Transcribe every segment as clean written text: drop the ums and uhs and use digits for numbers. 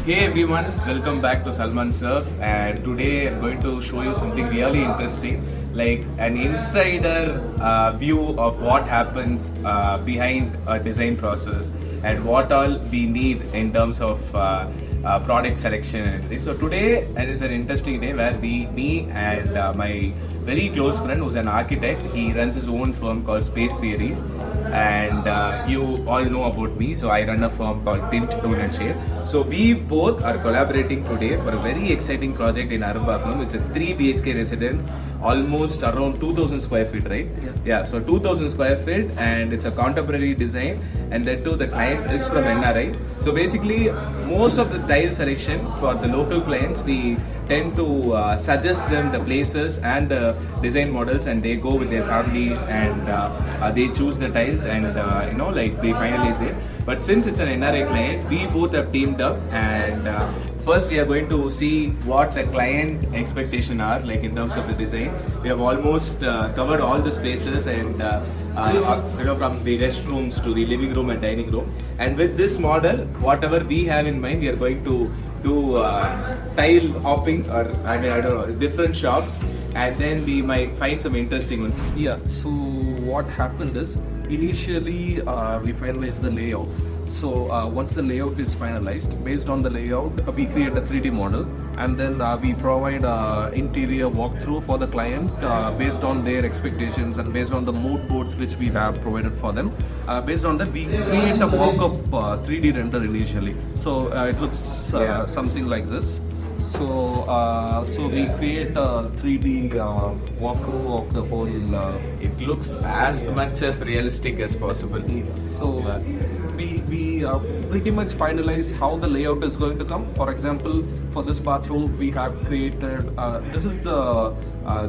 Hey everyone, welcome back to SalmanSurfs, and today I'm going to show you something really interesting, like an insider view of what happens behind a design process and what all we need in terms of product selection and everything. So today it is an interesting day where me and my very close friend who's an architect, he runs his own firm called Space Theories, and you all know about me, so I run a firm called Tint Tone and Shade. So we both are collaborating today for a very exciting project in Arambagam. It's a 3 BHK residence, almost around 2000 square feet, right? Yeah, so 2000 square feet, and it's a contemporary design, and that too the client is from NRI. So basically most of the tile selection for the local clients, we tend to suggest them the places and the design models, and they go with their families, and they choose the tiles, and they finalize it. But since it's an NRI client, we both have teamed up, and first we are going to see what the client expectation are like in terms of the design. We have almost covered all the spaces, and from the restrooms to the living room and dining room. And with this model, whatever we have in mind, we are going to do tile hopping, or I don't know, different shops, and then we might find some interesting ones. Yeah, so what happened is initially we finalized the layout. So once the layout is finalized, based on the layout, we create a 3D model, and then we provide interior walkthrough for the client based on their expectations and based on the mood boards which we have provided for them. Based on that, we create a mock-up 3D render initially. So it looks something like this. So we create a 3D walkthrough of the whole. It looks as much as realistic as possible. So we pretty much finalize how the layout is going to come. For example, for this bathroom, we have created. This is the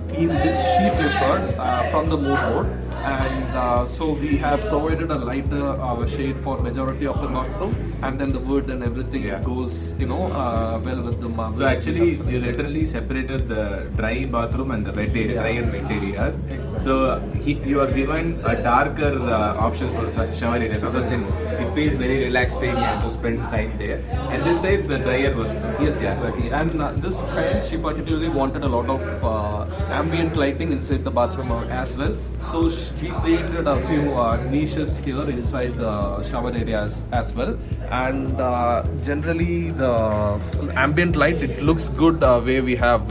theme which she preferred from the mood board. And so we have provided a lighter shade for majority of the bathroom, and then the wood and everything goes, well with the marble. So actually, you literally separated the dry bathroom and the wet area, dry and wet areas. So you are given a darker option for shower area, because it feels very relaxing and to spend time there. And this side is the drier version. Yes, exactly. And this client, she particularly wanted a lot of ambient lighting inside the bathroom as well. So she created a few niches here inside the shower areas as well. And generally the ambient light, it looks good where we have,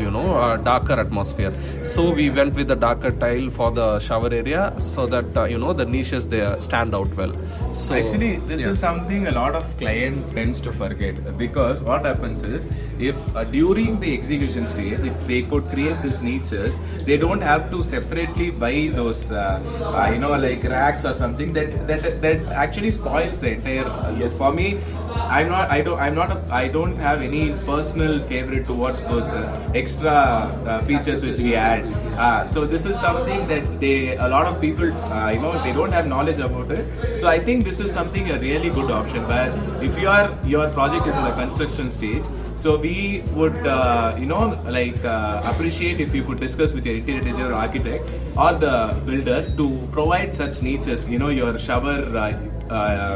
darker atmosphere. So we went with the darker tile for the shower area, so that, the niches there stand out well. So actually, this is something a lot of client tends to forget, because what happens is, if during the execution stage, if they could create these niches, they don't have to separately buy those like racks or something that actually spoils the entire look. For me, I don't have any personal favorite towards those extra features which we add. So this is something that a lot of people they don't have knowledge about it. So I think this is something a really good option. But if your project is in the construction stage, so we would appreciate if you could discuss with your interior designer or architect or the builder to provide such niches. Your shower,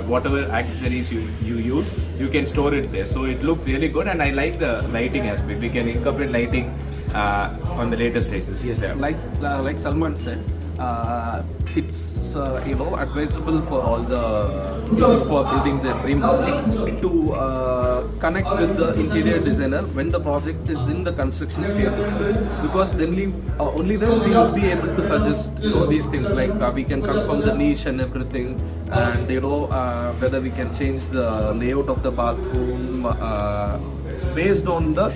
whatever accessories you use, you can store it there. So it looks really good, and I like the lighting aspect. We can incorporate lighting on the later stages. Yes, like Salman said, it's advisable for all the people who are building their dream house to connect with the interior designer when the project is in the construction stage itself, because then only then we will be able to suggest these things, like we can confirm the niche and everything, and whether we can change the layout of the bathroom based on the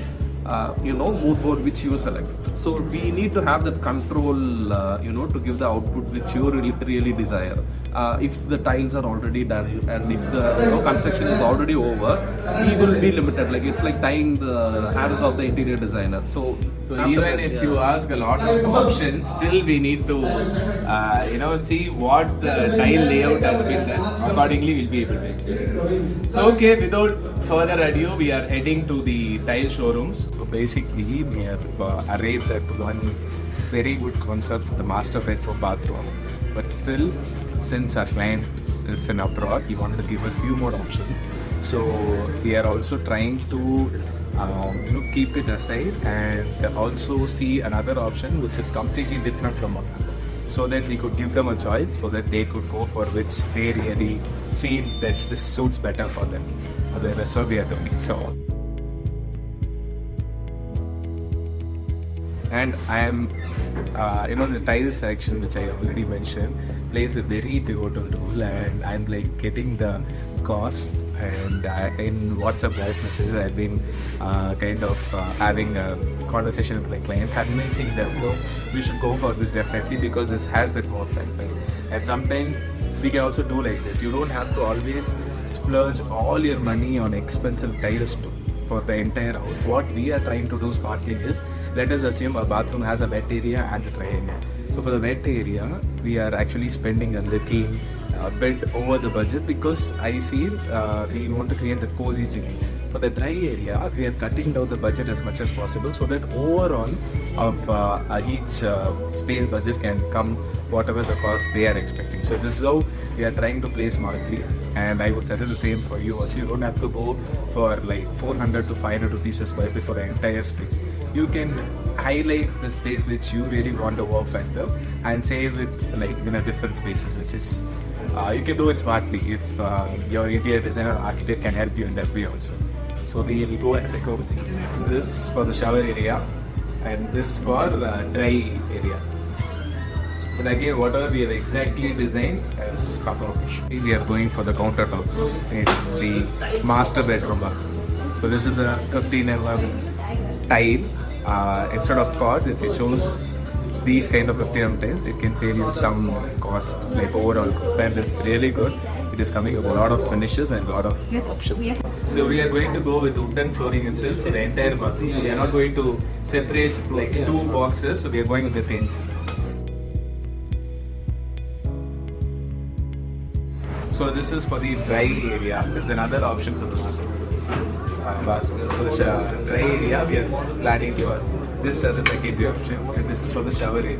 mood board which you select. So we need to have that control, to give the output which you really desire. If the tiles are already done, and if the construction is already over, we will be limited. Like it's like tying the hands of the interior designer. So even if you ask a lot of options, still we need to see what the tile layout has been done. Accordingly, we'll be able to explain. So okay, without further ado, we are heading to the tile showrooms. So basically, we have arrived at one very good concept for the master bedroom bathroom. But still, since our client is in abroad. He wanted to give us few more options. So we are also trying to keep it aside and also see another option which is completely different from Orlando, so that we could give them a choice, so that they could go for which they really feel that this suits better for them. That's what we are doing. So. And I am, the tile selection, which I already mentioned, plays a very pivotal role, and I'm like getting the costs, and in WhatsApp voice messages I've been having a conversation with my client, convincing them, we should go for this definitely, because this has that wow factor. And sometimes we can also do like this. You don't have to always splurge all your money on expensive tiles for the entire house. What we are trying to do smartly is, let us assume a bathroom has a wet area and a dry area. So for the wet area, we are actually spending a little bit over the budget, because I feel we want to create the cozy chimney. For the dry area, we are cutting down the budget as much as possible, so that overall of each space budget can come whatever the cost they are expecting. So this is how we are trying to play smartly, and I would suggest the same for you also. You don't have to go for like 400 to 500 rupees per square feet for the entire space. You can highlight the space which you really want to wow factor and save it like in a different spaces, which is you can do it smartly if your interior designer or architect can help you in that way also. So we will go and check out this for the shower area and this for the dry area. But again, whatever we have exactly designed as coverage. We are going for the countertop in the master bedroom. So this is a 15 mm tile. Instead of cords, if you chose these kind of 15 mm tiles, it can save you some cost, like overall cost. And this is really good. It is coming with a lot of finishes and a lot of options. So we are going to go with wooden flooring itself for the entire bathroom. We are not going to separate like two boxes, so we are going with the same. So this is for the dry area. This is another option for the for the dry area, we are planning for this as a secondary option, and this is for the shower area.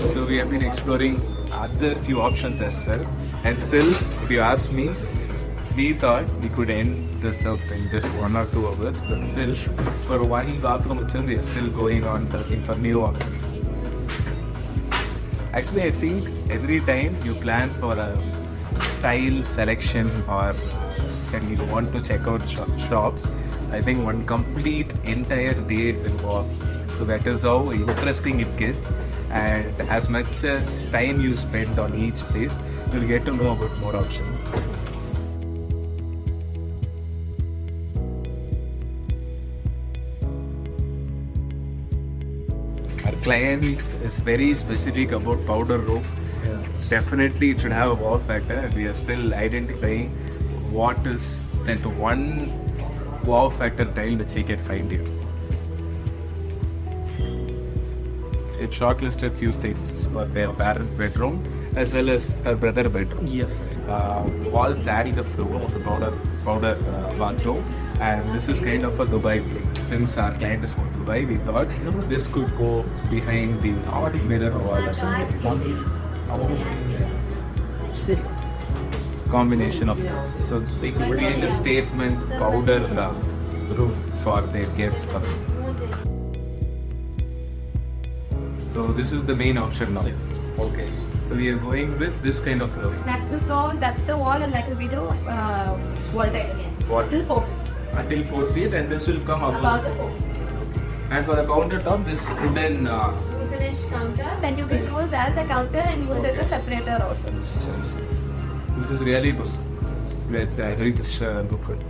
So we have been exploring other few options as well, and still, if you ask me, we thought we could end this up in just 1 or 2 hours, but still, for one bathroom itself, we are still going on searching for new options. Actually, I think every time you plan for a tile selection or when you want to check out shops, I think one complete entire day involved. So that is how interesting it gets, and as much as time you spend on each place, you'll get to know about more options. Our client is very specific about powder room. Definitely it should have a wow factor, and we are still identifying what is that one wow factor tile which we can find here. It shortlisted few things for their parents' bedroom as well as her brother bedroom. Yes. Walls add the floor of the powder bathroom, and this is kind of a Dubai play. Since our client is from Dubai, we thought this could go behind the mirror wall or something. Combination of those. So they could create a statement powder room for their guests. So this is the main option now. Yes. Okay. So we are going with this kind of flooring. That's the wall, and that will be the wall tile again. What? Till 4 feet. Until 4 feet, and this will come Above above. the 4 feet. And for the countertop, this wooden. Finished counter, then you can use as a counter and use it as a separator also. This is really good. I think this look good.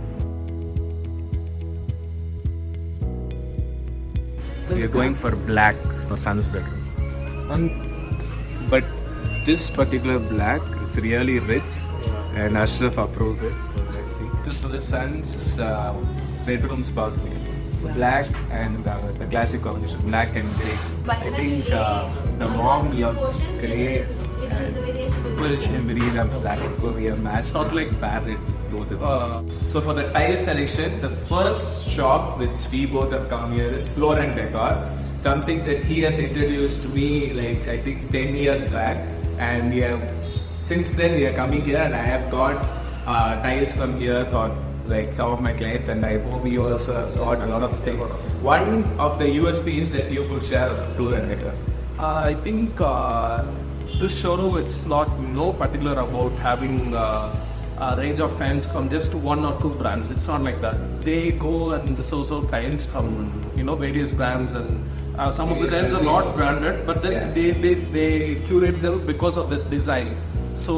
So we are going for black for son's bedroom. But this particular black is really rich, and Ashraf approves it. So let's see. This is for the son's bedroom's balcony. Black and the classic combination, black and grey. I think the mom loves grey and rich emery and black, so we have matched, not like parrot though. So for the tile selection, the first shop which we both have come here is N Decor. It's something that he has introduced to me like I think 10 years back, and since then we are coming here, and I have got tiles from here for like some of my clients, and I hope you also got a lot of things. One of the USPs that you could share to the editors. I think this showroom, it's not particular about having a range of fans from just one or two brands. It's not like that. They go and source out tiles from various brands, and some of the tiles are not branded, but then they curate them because of the design. So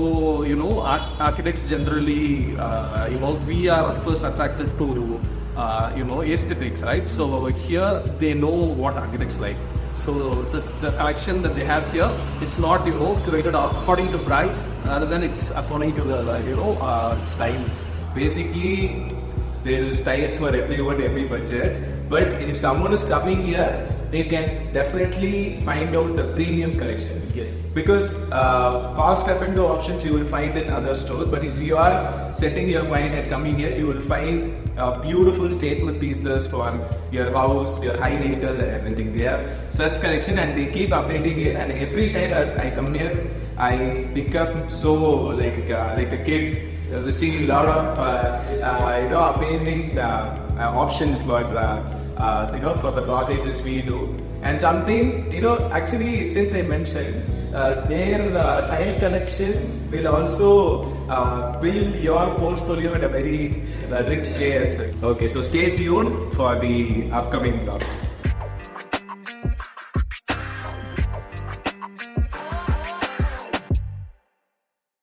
architects generally we are first attracted to aesthetics, right? So here they know what architects like. So the collection that they have here, it's not curated according to price, rather than it's according to the styles. Basically, there is styles for everyone, every budget. But if someone is coming here, they can definitely find out the premium collections. Yes. Because cost-effective options you will find in other stores, but if you are setting your mind and coming here, you will find beautiful statement pieces for your house, your highlighters and everything. They have such collection, and they keep updating it. And every time I come here, I become so like a kid. Receiving a lot of amazing options for for the projects we do. And something actually, since I mentioned, their tile collections will also build your portfolio in a very rich way as well. Okay, so stay tuned for the upcoming vlogs.